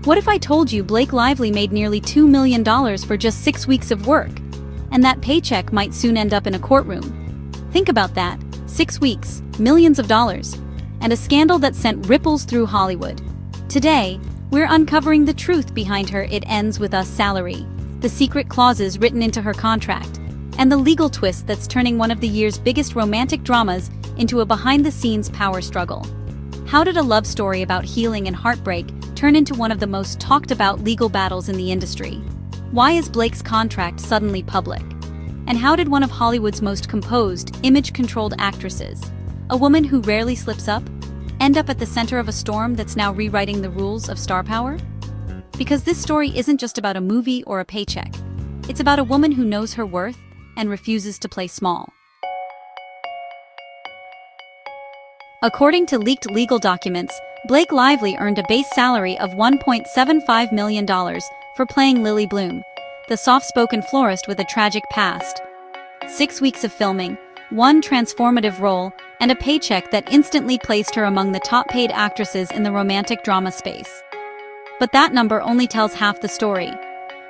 What if I told you Blake Lively made nearly $2 million for just 6 weeks of work? And that paycheck might soon end up in a courtroom. Think about that. 6 weeks, millions of dollars, and a scandal that sent ripples through Hollywood. Today, we're uncovering the truth behind her "it ends with us" salary, the secret clauses written into her contract, and the legal twist that's turning one of the year's biggest romantic dramas into a behind-the-scenes power struggle. How did a love story about healing and heartbreak turn into one of the most talked-about legal battles in the industry? Why is Blake's contract suddenly public? And how did one of Hollywood's most composed, image-controlled actresses, a woman who rarely slips up, end up at the center of a storm that's now rewriting the rules of star power? Because this story isn't just about a movie or a paycheck. It's about a woman who knows her worth and refuses to play small. According to leaked legal documents, Blake Lively earned a base salary of $1.75 million for playing Lily Bloom, the soft-spoken florist with a tragic past. 6 weeks of filming, one transformative role, and a paycheck that instantly placed her among the top-paid actresses in the romantic drama space. But that number only tells half the story.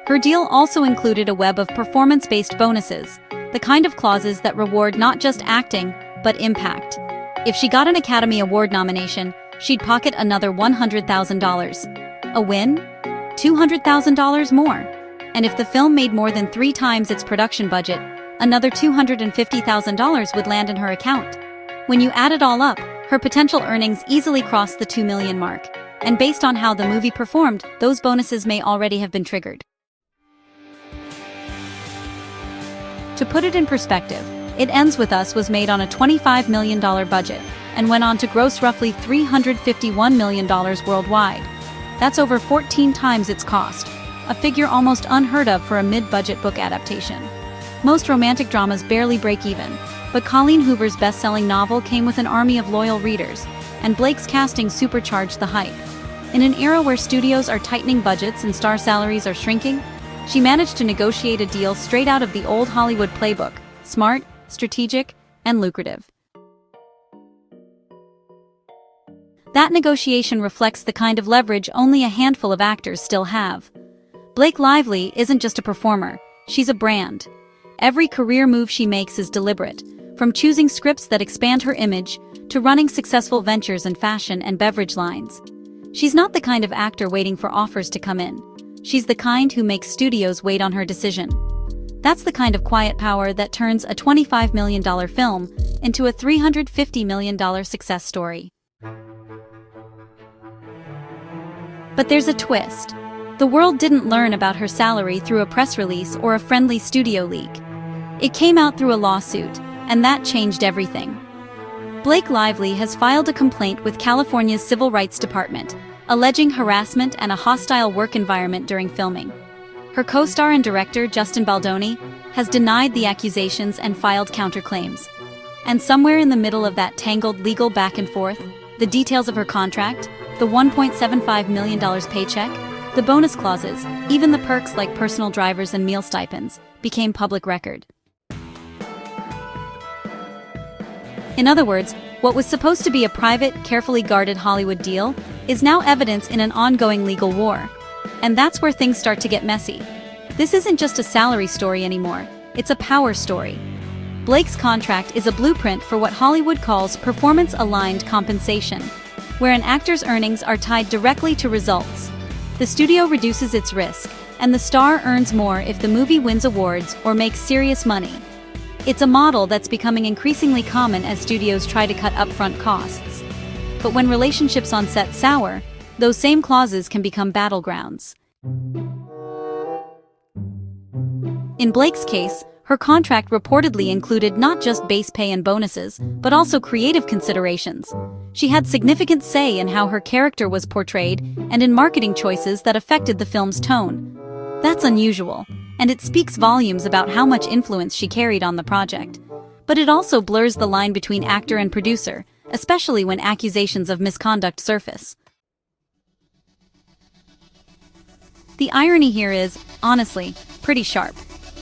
Her deal also included a web of performance-based bonuses, the kind of clauses that reward not just acting, but impact. If she got an Academy Award nomination, she'd pocket another $100,000. A win? $200,000 more. And if the film made more than 3 times its production budget, another $250,000 would land in her account. When you add it all up, her potential earnings easily crossed the $2 million mark. And based on how the movie performed, those bonuses may already have been triggered. To put it in perspective, It Ends With Us was made on a $25 million budget and went on to gross roughly $351 million worldwide. That's over 14 times its cost, a figure almost unheard of for a mid-budget book adaptation. Most romantic dramas barely break even, but Colleen Hoover's best-selling novel came with an army of loyal readers, and Blake's casting supercharged the hype. In an era where studios are tightening budgets and star salaries are shrinking, she managed to negotiate a deal straight out of the old Hollywood playbook: smart, strategic, and lucrative. That negotiation reflects the kind of leverage only a handful of actors still have. Blake Lively isn't just a performer, she's a brand. Every career move she makes is deliberate, from choosing scripts that expand her image to running successful ventures in fashion and beverage lines. She's not the kind of actor waiting for offers to come in. She's the kind who makes studios wait on her decision. That's the kind of quiet power that turns a $25 million film into a $350 million success story. But there's a twist. The world didn't learn about her salary through a press release or a friendly studio leak. It came out through a lawsuit, and that changed everything. Blake Lively has filed a complaint with California's Civil Rights Department, alleging harassment and a hostile work environment during filming. Her co-star and director, Justin Baldoni, has denied the accusations and filed counterclaims. And somewhere in the middle of that tangled legal back and forth, the details of her contract, the $1.75 million paycheck, the bonus clauses, even the perks like personal drivers and meal stipends, became public record. In other words, what was supposed to be a private, carefully guarded Hollywood deal is now evidence in an ongoing legal war. And that's where things start to get messy. This isn't just a salary story anymore, it's a power story. Blake's contract is a blueprint for what Hollywood calls performance-aligned compensation, where an actor's earnings are tied directly to results. The studio reduces its risk, and the star earns more if the movie wins awards or makes serious money. It's a model that's becoming increasingly common as studios try to cut upfront costs. But when relationships on set sour, those same clauses can become battlegrounds. In Blake's case, her contract reportedly included not just base pay and bonuses, but also creative considerations. She had significant say in how her character was portrayed and in marketing choices that affected the film's tone. That's unusual, and it speaks volumes about how much influence she carried on the project. But it also blurs the line between actor and producer, especially when accusations of misconduct surface. The irony here is, honestly, pretty sharp.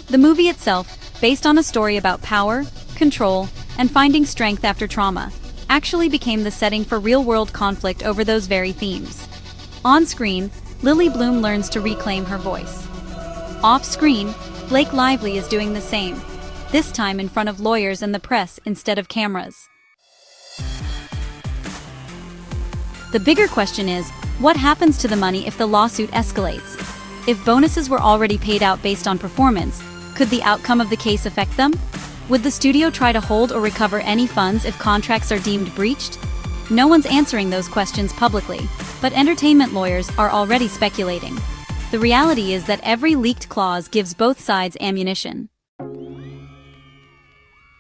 The movie itself, based on a story about power, control, and finding strength after trauma, actually became the setting for real-world conflict over those very themes. On screen, Lily Bloom learns to reclaim her voice. Off-screen, Blake Lively is doing the same, this time in front of lawyers and the press instead of cameras. The bigger question is, what happens to the money if the lawsuit escalates? If bonuses were already paid out based on performance, could the outcome of the case affect them? Would the studio try to hold or recover any funds if contracts are deemed breached? No one's answering those questions publicly, but entertainment lawyers are already speculating. The reality is that every leaked clause gives both sides ammunition.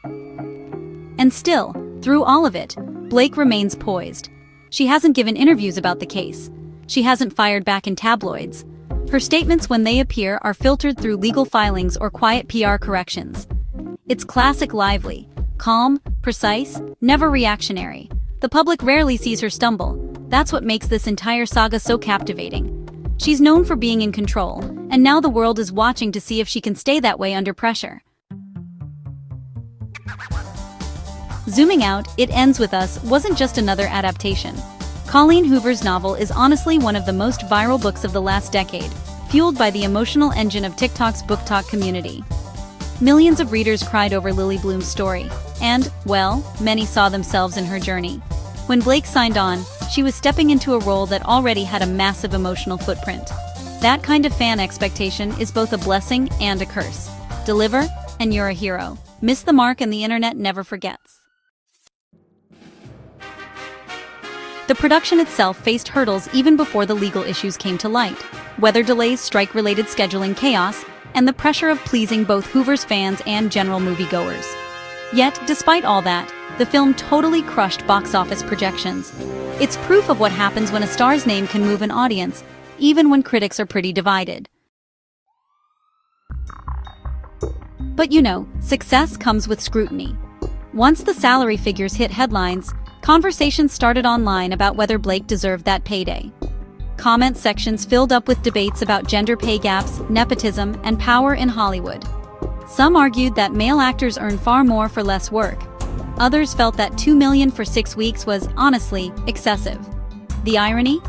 And still, through all of it, Blake remains poised. She hasn't given interviews about the case. She hasn't fired back in tabloids. Her statements when they appear are filtered through legal filings or quiet PR corrections. It's classic Lively, calm, precise, never reactionary. The public rarely sees her stumble. That's what makes this entire saga so captivating. She's known for being in control, and now the world is watching to see if she can stay that way under pressure. Zooming out, It Ends With Us wasn't just another adaptation. Colleen Hoover's novel is honestly one of the most viral books of the last decade, fueled by the emotional engine of TikTok's book talk community. Millions of readers cried over Lily Bloom's story, and, well, many saw themselves in her journey. When Blake signed on, she was stepping into a role that already had a massive emotional footprint. That kind of fan expectation is both a blessing and a curse. Deliver, and you're a hero. Miss the mark and the internet never forgets. The production itself faced hurdles even before the legal issues came to light. Weather delays, strike-related scheduling chaos, and the pressure of pleasing both Hoover's fans and general moviegoers. Yet, despite all that, the film totally crushed box office projections. It's proof of what happens when a star's name can move an audience, even when critics are pretty divided. But you know, success comes with scrutiny. Once the salary figures hit headlines, conversations started online about whether Blake deserved that payday. Comment sections filled up with debates about gender pay gaps, nepotism, and power in Hollywood. Some argued that male actors earn far more for less work. Others felt that $2 million for 6 weeks was, honestly, excessive. The irony?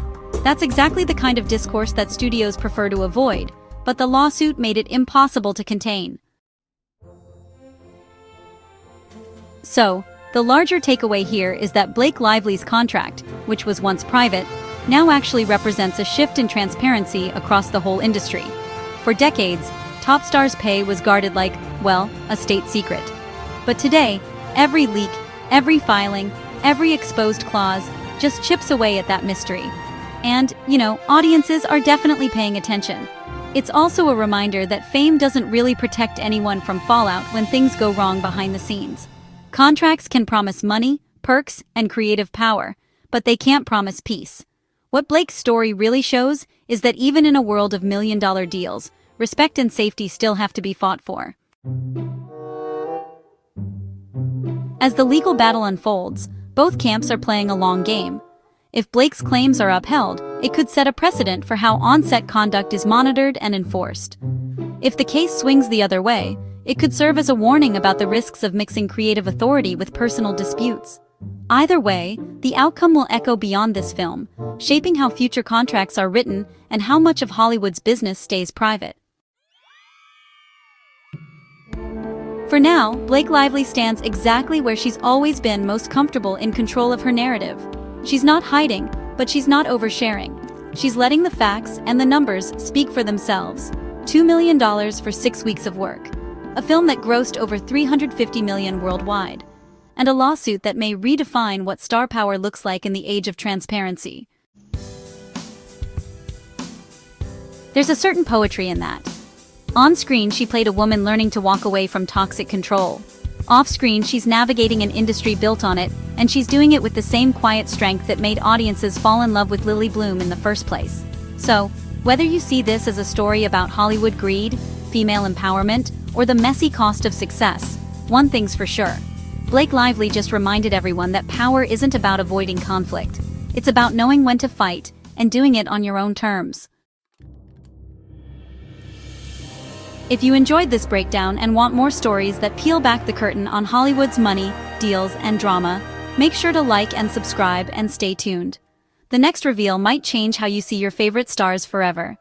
That's exactly the kind of discourse that studios prefer to avoid, but the lawsuit made it impossible to contain. So, the larger takeaway here is that Blake Lively's contract, which was once private, now actually represents a shift in transparency across the whole industry. For decades, top stars' pay was guarded like, well, a state secret. But today, every leak, every filing, every exposed clause just chips away at that mystery. And, you know, audiences are definitely paying attention. It's also a reminder that fame doesn't really protect anyone from fallout when things go wrong behind the scenes. Contracts can promise money, perks, and creative power, but they can't promise peace. What Blake's story really shows is that even in a world of million-dollar deals, respect and safety still have to be fought for. As the legal battle unfolds, both camps are playing a long game. If Blake's claims are upheld, it could set a precedent for how on-set conduct is monitored and enforced. If the case swings the other way, it could serve as a warning about the risks of mixing creative authority with personal disputes. Either way, the outcome will echo beyond this film, shaping how future contracts are written and how much of Hollywood's business stays private. For now, Blake Lively stands exactly where she's always been most comfortable, in control of her narrative. She's not hiding, but she's not oversharing. She's letting the facts and the numbers speak for themselves. $2 million for 6 weeks of work. A film that grossed over $350 million worldwide. And a lawsuit that may redefine what star power looks like in the age of transparency. There's a certain poetry in that. On screen, she played a woman learning to walk away from toxic control. Off screen, she's navigating an industry built on it, and she's doing it with the same quiet strength that made audiences fall in love with Lily Bloom in the first place. So, whether you see this as a story about Hollywood greed, female empowerment, or the messy cost of success, one thing's for sure. Blake Lively just reminded everyone that power isn't about avoiding conflict. It's about knowing when to fight and doing it on your own terms. If you enjoyed this breakdown and want more stories that peel back the curtain on Hollywood's money, deals, and drama, make sure to like and subscribe and stay tuned. The next reveal might change how you see your favorite stars forever.